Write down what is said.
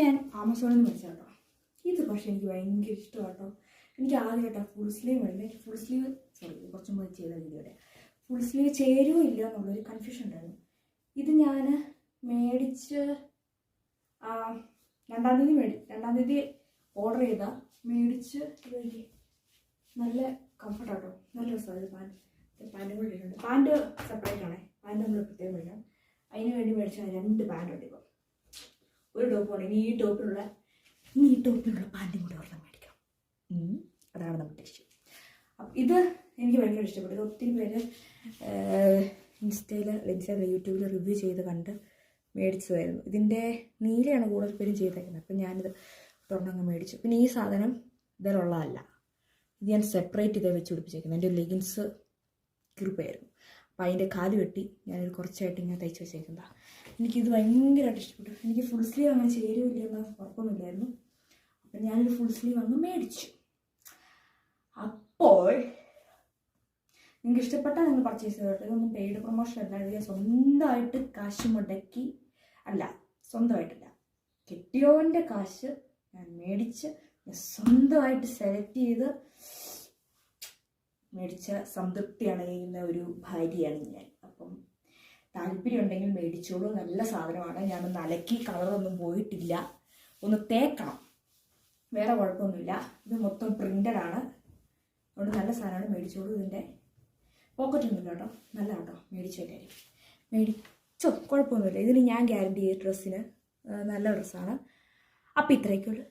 ഞാൻ ആമസോണിൽ നിന്ന് മേടിച്ച കേട്ടോ. ഇത് പക്ഷേ എനിക്ക് ഭയങ്കര ഇഷ്ടമാണ് കേട്ടോ. എനിക്ക് ആദ്യം കേട്ടോ ഫുൾ സ്ലീവ് വേണ്ടത്. ഫുൾ സ്ലീവ് കുറച്ചും കൂടി ചെയ്ത രീതിയുടെ ഫുൾ സ്ലീവ് ചേരുവോ ഇല്ല എന്നുള്ളൊരു കൺഫ്യൂഷൻ ഉണ്ടായിരുന്നു. ഇത് ഞാൻ മേടിച്ച് 2-ാം തീയതി ഓർഡർ ചെയ്ത മേടിച്ച് നല്ല കംഫർട്ടാട്ടോ, നല്ല രസമാണ്. പാൻറ്റും കൂടി ഇട്ടിട്ടുണ്ട്. പാൻറ്റ് സെപ്പറേറ്റ് ആണേ, പാൻറ്റ് നമ്മൾ പ്രത്യേകം മേടിക്കണം. അതിന് വേണ്ടി മേടിച്ചാൽ 2 പാൻറ്റ് ഉണ്ട്. ഇപ്പോൾ ഒരു ടോപ്പാണ്. ഇനി ഈ ടോപ്പിനുള്ള പാൻറ്റും കൂടി ഒരെണ്ണം മേടിക്കണം. അതാണ് നമ്മുടെ ഇഷ്ടം. അപ്പം ഇത് എനിക്ക് ഭയങ്കര ഇഷ്ടപ്പെട്ടു. ഇത് ഒത്തിരി പേര് ഇൻസ്റ്റയിൽ യൂട്യൂബിൽ റിവ്യൂ ചെയ്ത് കണ്ട് മേടിച്ചതായിരുന്നു. ഇതിൻ്റെ നീലയാണ് കൂടുതൽ പേരും ചെയ്തേക്കുന്നത്. അപ്പം ഞാനിത് ഒരെണ്ണം മേടിച്ചു. പിന്നെ ഈ സാധനം ഇതിലുള്ളതല്ല, ഇത് ഞാൻ സെപ്പറേറ്റ് ഇതേ വെച്ച് പിടിപ്പിച്ചേക്കുന്നത്. എൻ്റെ ലെഗിൻസ് കീറിപ്പോയായിരുന്നു. അപ്പോൾ അതിൻ്റെ കാല് വെട്ടി ഞാനൊരു കുറച്ചായിട്ട് ഇങ്ങനെ തയ്ച്ച് വെച്ചേക്കുന്നതാണ്. എനിക്കിത് ഭയങ്കരമായിട്ട് ഇഷ്ടപ്പെട്ടു. എനിക്ക് ഫുൾ സ്ലീവ് അങ്ങനെ ചേരുമില്ലെന്ന് കുഴപ്പമൊന്നുമില്ലായിരുന്നു. അപ്പം ഞാനൊരു ഫുൾ സ്ലീവ് അങ്ങ് മേടിച്ചു. അപ്പോൾ നിങ്ങൾക്ക് ഇഷ്ടപ്പെട്ടാൽ നിങ്ങൾ പർച്ചേസ് ചെയ്തോട്ടെ. ഇതൊന്നും പെയ്ഡ് പ്രൊമോഷൻ അല്ല. ഇത് ഞാൻ സ്വന്തമായിട്ട് കാശ് മുടക്കി സ്വന്തമായിട്ടില്ല, കെട്ടിയോൻ്റെ കാശ് ഞാൻ മേടിച്ച് സ്വന്തമായിട്ട് സെലക്ട് ചെയ്ത് മേടിച്ച സംതൃപ്തി അണയുന്ന ഒരു ഭാര്യയാണ് ഞാൻ. അപ്പം താല്പര്യം ഉണ്ടെങ്കിൽ മേടിച്ചോളൂ. നല്ല സാധനമാണ്. ഞാനൊന്ന് അലക്കി കളറൊന്നും പോയിട്ടില്ല. ഒന്ന് തേക്കണം, വേറെ കുഴപ്പമൊന്നുമില്ല. ഇത് മൊത്തം പ്രിൻ്റഡാണ്. അതുകൊണ്ട് നല്ല സാധനമാണ്, മേടിച്ചോളൂ. ഇതിൻ്റെ പോക്കറ്റൊന്നുമില്ല കേട്ടോ, നല്ല കേട്ടോ. മേടിച്ചോ, കുഴപ്പമൊന്നുമില്ല. ഇതിന് ഞാൻ ഗ്യാരണ്ടി ചെയ്ത ഡ്രസ്സിന് നല്ല ഡ്രസ്സാണ്. അപ്പോൾ ഇത്രയൊക്കെയുള്ളൂ.